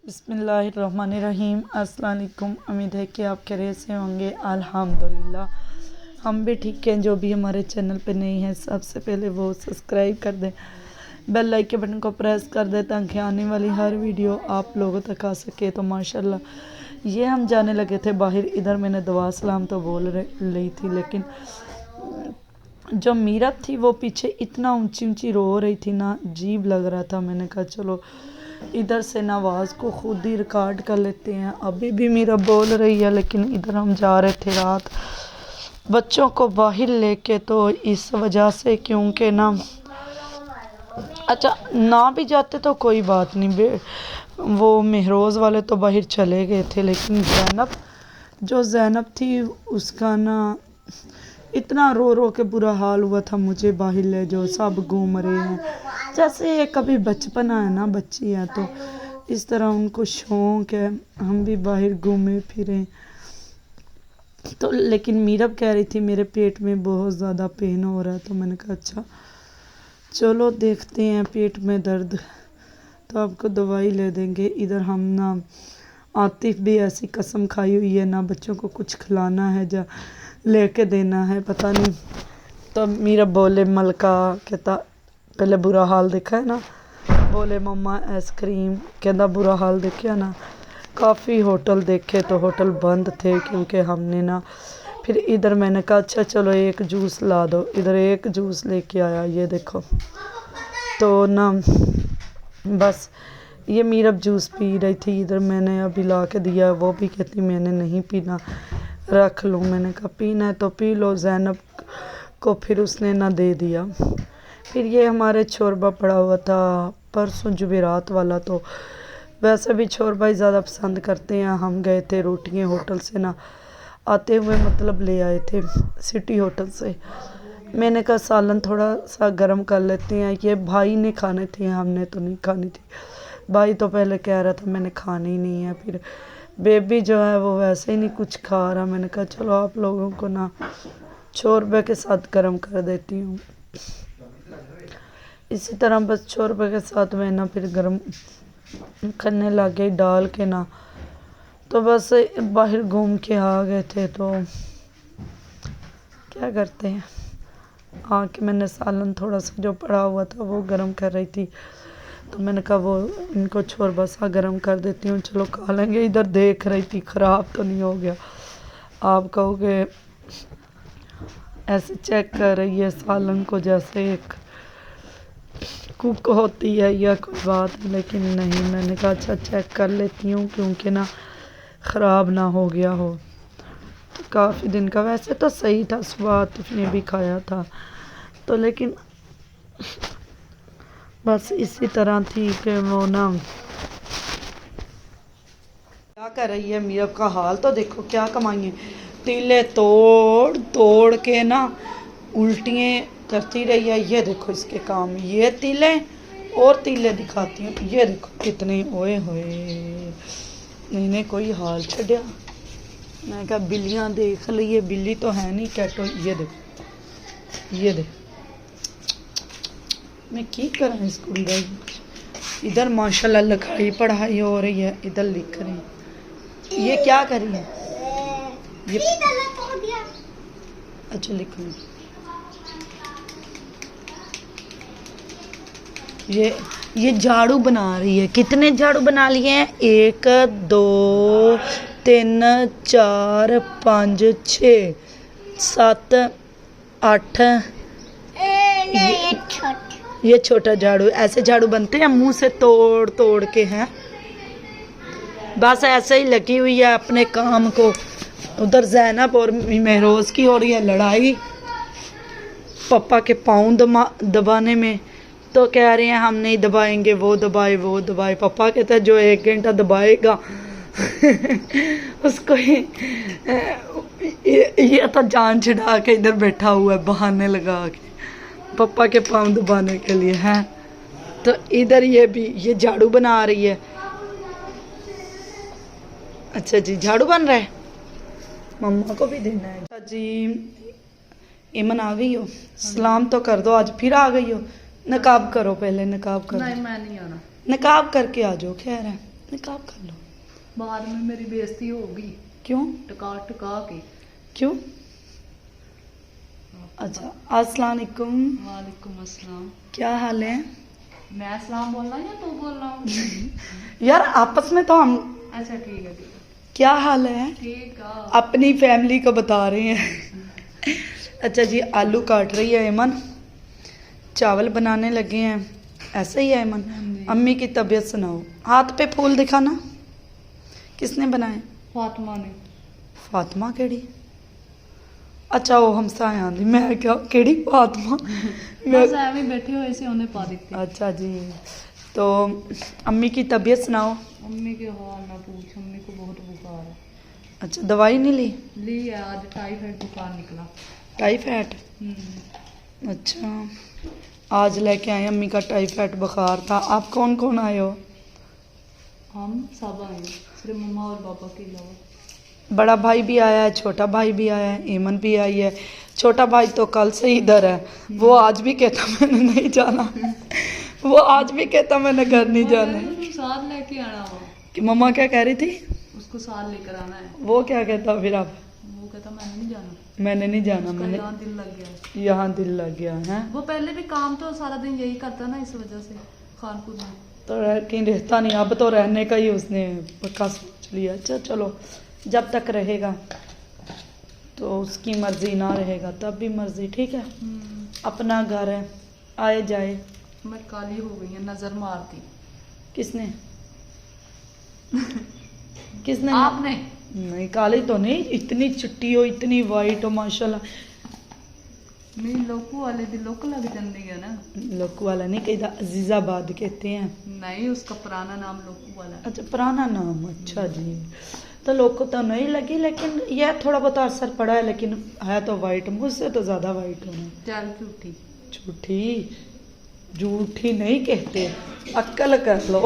बिस्मिल्लाहिर्रहमानिर्रहीम। अस्सलाम वालेकुम। उम्मीद है कि आप खैरियत से होंगे। अल्हम्दुलिल्लाह हम भी ठीक हैं। जो भी हमारे चैनल पे नहीं है सबसे पहले वो सब्सक्राइब कर दें, बेल लाइक के बटन को प्रेस कर दें ताकि आने वाली हर वीडियो आप लोगों तक आ सके। तो माशाल्लाह ये हम जाने लगे थे बाहर। इधर मैंने दुआ सलाम तो बोल रही थी, लेकिन जो मीरब थी वो पीछे इतना ऊंची ऊंची रो रही थी ना, अजीब लग रहा था। मैंने कहा चलो इधर से ना आवाज़ को खुद ही रिकॉर्ड कर लेते हैं। अभी भी मीरब बोल रही है, लेकिन इधर हम जा रहे थे रात बच्चों को बाहर लेके, तो इस वजह से क्योंकि ना अच्छा ना भी जाते तो कोई बात नहीं, वो महरोज़ वाले तो बाहर चले गए थे, लेकिन ज़ैनब थी उसका ना इतना रो रो के बुरा हाल हुआ था। मुझे बाहर ले जाओ, सब घूम रहे हैं जैसे कभी बचपना है ना, बच्ची है तो इस तरह उनको शौक़ है। हम भी बाहर घूमे फिरे तो, लेकिन मीरब कह रही थी मेरे पेट में बहुत ज़्यादा पेन हो रहा है। तो मैंने कहा अच्छा चलो देखते हैं, पेट में दर्द तो आपको दवाई ले देंगे। इधर हम ना आतिफ भी ऐसी कसम खाई हुई है ना बच्चों को कुछ खिलाना है जा लेके देना है, पता नहीं। तो मीरब बोले मलका कहता पहले बुरा हाल देखा है ना, बोले मम्मा आइसक्रीम कहता बुरा हाल देखा ना। काफ़ी होटल देखे तो होटल बंद थे क्योंकि हमने ना फिर इधर मैंने कहा अच्छा चलो एक जूस ला दो। इधर एक जूस लेके आया, ये देखो। तो ना बस ये मीरब जूस पी रही थी, इधर मैंने अभी ला के दिया। वो भी कहती मैंने नहीं पीना, रख लो। मैंने कहा पीना है तो पी लो। ज़ैनब को फिर उसने ना दे दिया। फिर ये हमारे शोरबा पड़ा हुआ था परसों जुमेरात वाला, तो वैसे भी शोरबा ही ज़्यादा पसंद करते हैं। हम गए थे रोटियां होटल से ना आते हुए, मतलब ले आए थे सिटी होटल से। मैंने कहा सालन थोड़ा सा गर्म कर लेते हैं, ये भाई ने खाने थे हमने तो नहीं खानी थी। भाई तो पहले कह रहा था मैंने खानी ही नहीं है, फिर बेबी जो है वो वैसे ही नहीं कुछ खा रहा। मैंने कहा चलो आप लोगों को ना शोरबे के साथ गर्म कर देती हूँ। इसी तरह बस शोरबे के साथ मैं ना फिर गर्म करने लग गई डाल के ना। तो बस बाहर घूम के आ गए थे, तो क्या करते हैं आके मैंने सालन थोड़ा सा जो पड़ा हुआ था वो गर्म कर रही थी, तो मैंने कहा वो इनको शोरबा सा गर्म कर देती हूँ, चलो खा लेंगे। इधर देख रही थी ख़राब तो नहीं हो गया। आप कहोगे ऐसे चेक कर रही है सालन को जैसे एक कुक होती है या कोई बात, लेकिन नहीं। मैंने कहा अच्छा चेक कर लेती हूँ क्योंकि ना ख़राब ना हो गया हो। तो काफ़ी दिन का वैसे तो सही था, सुबह आतिफ ने भी खाया था तो, लेकिन बस इसी तरह थी कि वो ना क्या कर रही है। मीरब का हाल तो देखो, क्या कमाइए तीले तोड़ तोड़ के ना उल्टियाँ करती रही है। ये देखो इसके काम, ये तीले और तीले दिखाती हूँ। ये देखो कितने ओए होए, इन्हें कोई हाल छड़िया। मैं कहा बिल्लियाँ देख ली, बिल्ली तो है नहीं कैटो। ये देखो ये देख, मैं की करा इस कुड़ी का। इधर माशाल्लाह लिखाई पढ़ाई हो रही है, इधर लिख रही है। ये क्या कर रही है ये? अच्छा लिख लो। ये झाड़ू बना रही है। कितने झाड़ू बना लिए हैं? 1 2 3 4 5 6 7 8। ये छोटा झाड़ू, ऐसे झाड़ू बनते हैं मुंह से तोड़ तोड़ के हैं। बस ऐसे ही लगी हुई है अपने काम को। उधर ज़ैनब और महरोज़ की हो रही है लड़ाई पापा के पाँव दबाने में। तो कह रहे हैं हम नहीं दबाएंगे, वो दबाए। पापा कहते हैं जो 1 घंटा दबाएगा उसको ये तो जान छिड़ा के इधर बैठा हुआ है बहाने लगा के पापा के पाँव दबाने के लिए हैं। तो इधर ये झाड़ू बना रही है। अच्छा जी झाड़ू बन रहा है, मम्मा को भी देना है। अच्छा जी इमन आ गई हो, सलाम तो कर दो। आज फिर आ गई हो। नकाब करो पहले, नकाब करो। नहीं मैं नहीं आना। नकाब करके आ जाओ। खैर है निकाब कर लो। बाद में मेरी बेइज्जती होगी, क्यों? टका टका के। क्यों? अच्छा, अस्सलाम वालेकुम। वालेकुम अस्सलाम। क्या हाल है? मैं सलाम बोल रहा हूँ या तू बोल रहा हूँ? यार आपस में तो हम। अच्छा ठीक है ठीक है। क्या हाल है? ठीक है। अपनी फैमिली को बता रहे हैं। अच्छा जी, आलू काट रही है ऐमन, चावल बनाने लगे हैं। ऐसे ही है ऐमन। अम्मी की तबीयत सुनाओ। हाथ पे फूल दिखाना। किसने बनाए? फातिमा ने। फातिमा केड़ी? अच्छा वो हमसाए आंदी, मैं क्या केड़ी फातिमा। बस ऐਵੇਂ ही बैठे हुए से उन्हें पा दिखते। अच्छा जी, तो अम्मी की तबीयत सुनाओ। अम्मी के हाल ना पूछ, अम्मी को बहुत बुखार है। अच्छा, दवाई नहीं ली? ली है, आज टाइफाइड बुखार निकला। टाइफाइड? अच्छा, आज लेके आए अम्मी का टाइफाइड बुखार था। आप कौन कौन आए हो? हम सब आए हैं, सिर्फ मम्मा और पापा के अलावा। बड़ा भाई भी आया है, छोटा भाई भी आया है, एमन भी आई है। छोटा भाई तो कल से इधर है, वो आज भी कहता मैंने नहीं जाना। वो आज भी कहता मैंने घर नहीं जाना। उसको साथ लेके आना हो। कि मम्मा क्या कह रही थी? उसको साथ लेकर आना है। वो क्या कहता फिर? आप? वो कहता मैंने नहीं जाना। मैंने नहीं जाना, मैंने यहाँ दिल लग गया। यहाँ दिल लग गया है। वो पहले भी काम तो सारा दिन यही करता ना, इस वजह से खानपुर में। तो कहीं रहता नहीं, अब तो रहने का ही उसने पक्का सोच लिया। अच्छा चलो, जब तक रहेगा तो उसकी मर्जी, ना रहेगा तब भी मर्जी। ठीक है, अपना घर है, आए जाए। मैं काली हो गई है, नजर मारती। किसने? किसने? आपने। नहीं, काली तो नहीं, इतनी चिट्टी हो, इतनी वाइट हो माशाल्लाह। मेरी लोकू वाले दी लुक लग जाती है ना। लोकू वाला नहीं कहता, अजीजाबाद कहते हैं। नहीं, उसका पुराना नाम लोकू वाला है। अच्छा, पुराना नाम। अच्छा जी, तो लोग को तो नहीं लगी, लेकिन यह थोड़ा बहुत असर पड़ा है। लेकिन है तो वाइट, मुझसे तो ज़्यादा वाइट होना। चल झूठी। झूठी? झूठी नहीं कहते, अक्ल कर लो।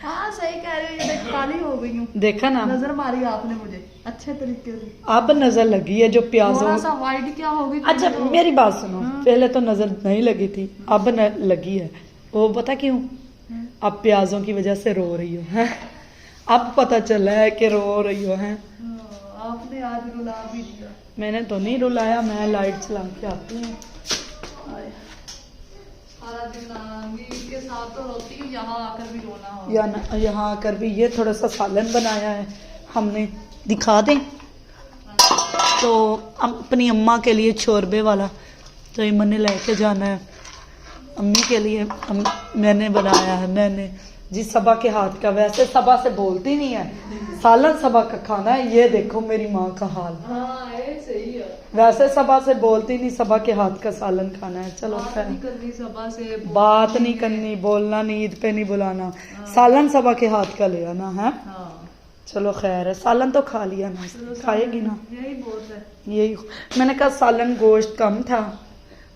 हाँ सही कह रही है, काली हो गई हूँ। देखा ना, नजर मारी आपने मुझे अच्छे तरीके से। अब नजर लगी है जो प्याजों। थोड़ा सा वाइट क्या होगी? अच्छा मेरी बात सुनो, पहले तो नजर नहीं लगी थी, अब लगी है। वो पता क्यों? अब प्याजों की वजह से रो रही हो हैं? अब पता चला है कि रो रही हो हैं? आपने आज रुला भी दिया। मैंने तो नहीं रुलाया, मैं लाइट चला के आती हूँ। सारा दिन नींद के साथ तो रोती हूँ, यहाँ आकर भी रोना हो। यहाँ आकर भी। ये थोड़ा सा सालन बनाया है हमने, दिखा दें तो अपनी अम्मा के लिए शोरबे वाला, तो ये मैंने लेके जाना है अम्मी के लिए। मैंने बनाया है, मैंने जी सबा के हाथ का। वैसे सबा से बोलती नहीं है, सालन सबा का खाना है। ये देखो मेरी माँ का हाल। हाँ ये सही है। वैसे सबा से बोलती नहीं, सबा के हाथ का सालन खाना है। चलो बात नहीं करनी सबा से, बात नहीं करनी, बोलना नहीं, ईद पे नहीं बुलाना, सालन सबा के हाथ का ले आना है। हाँ चलो खैर है, सालन तो खा लिया ना, खाएगी ना, यही बहुत है। यही मैंने कहा। सालन गोश्त कम था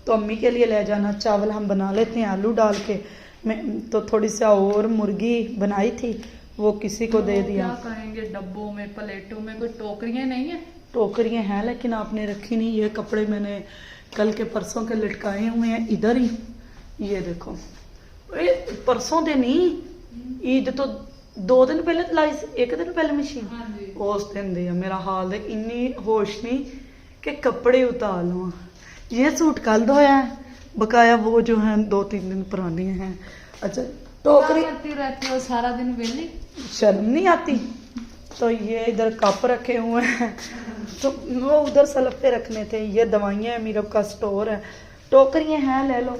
तो अम्मी के लिए ले जाना। चावल हम बना लेते हैं आलू डाल के। मैं तो थोड़ी सा और मुर्गी बनाई थी, वो किसी को दे दिया। क्या करेंगे, डब्बों में प्लेटों में, कोई टोकरियां नहीं है? टोकरियाँ हैं लेकिन आपने रखी नहीं। ये कपड़े मैंने कल के परसों के लटकाए हुए हैं इधर ही। ये देखो, परसों दे नहीं, ईद तो 2 दिन पहले लाई, 1 दिन पहले मशीन। हाँ जी। उस दिन दे मेरा हाल देख, इन्नी होश नहीं कि कपड़े उतार लूँ। ये सूट कल धोया है, बकाया वो जो है 2-3 दिन पुराने हैं। अच्छा टोकरी करती रहती हो सारा दिन वेली, शर्म नहीं आती? तो ये इधर कप रखे हुए हैं, तो वो उधर सलफ पे रखने थे। ये दवाइयाँ मीरब का स्टोर है, टोकरियाँ हैं ले लो।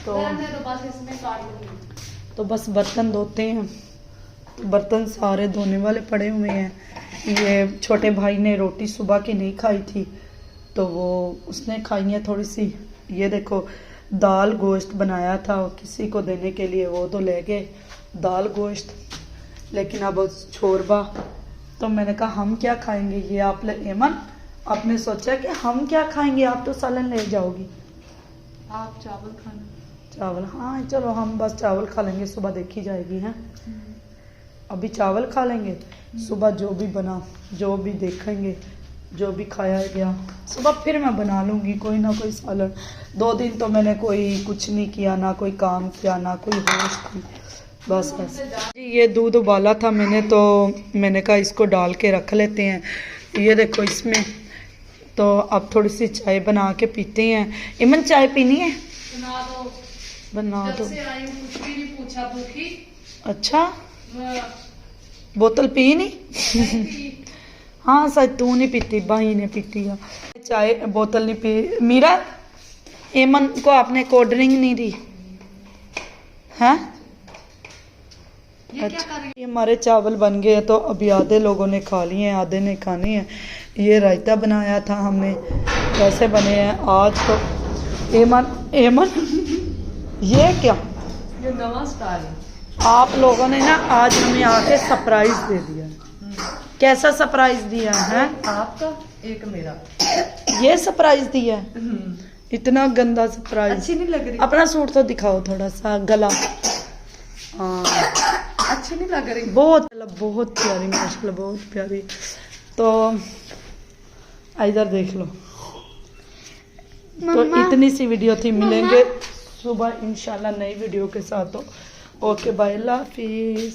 तो बस इसमें काट लूंगी। तो बस बर्तन धोते हैं, तो बर्तन सारे धोने वाले पड़े हुए हैं। ये छोटे भाई ने रोटी सुबह की नहीं खाई थी, तो वो उसने खाई है थोड़ी सी। ये देखो दाल गोश्त बनाया था किसी को देने के लिए, वो तो ले गए दाल गोश्त। लेकिन अब शोरबा, तो मैंने कहा हम क्या खाएंगे। ये आप एमन आपने सोचा कि हम क्या खाएंगे, आप तो सालन ले जाओगी। आप चावल खाना? चावल, हाँ चलो हम बस चावल खा लेंगे, सुबह देखी जाएगी। हैं अभी चावल खा लेंगे, सुबह जो भी बना, जो भी देखेंगे, जो भी खाया गया सुबह फिर मैं बना लूँगी कोई ना कोई सालन। 2 दिन तो मैंने कोई कुछ नहीं किया, ना कोई काम किया, ना कोई होश थी। बस बस जी, ये दूध उबाला था मैंने, तो मैंने कहा इसको डाल के रख लेते हैं। ये देखो इसमें, तो अब थोड़ी सी चाय बना के पीते हैं। इमन चाय पीनी है? बना दो। बना जब दो। से आई हूँ कुछ भी नहीं पूछा, भूखी अच्छा, मैं बोतल पी नहीं? नहीं पी। हाँ सच, तू नहीं पीती, भाई ने पीती है चाय, बोतल नहीं पी। मीरा, एमन को आपने कोल्ड ड्रिंक नहीं दी है? ये क्या कर रही ये हमारे चावल बन गए हैं, तो अभी आधे लोगों ने खा लिए हैं, आधे ने खानी है। ये रायता बनाया था हमने, कैसे बने हैं आज तो। एमन एमन ये क्या, है? ये नवा स्टाइल है। आप लोगों ने ना आज हमें आके सरप्राइज दे दिया है। कैसा सरप्राइज दिया है? आपका एक मेरा। ये सरप्राइज दिया है? इतना गंदा सरप्राइज। अच्छी नहीं लग रही? अपना सूट तो दिखाओ थोड़ा सा, गला। हाँ अच्छी नहीं लग रही? बहुत प्यारी, माशाल्लाह बहुत प्यारी। तो इधर देख लो। तो इतनी सी वीडियो थी, मिलेंगे सुबह इंशाल्लाह नई वीडियो के साथ। तो ओके बाय, अल्लाह हाफिज।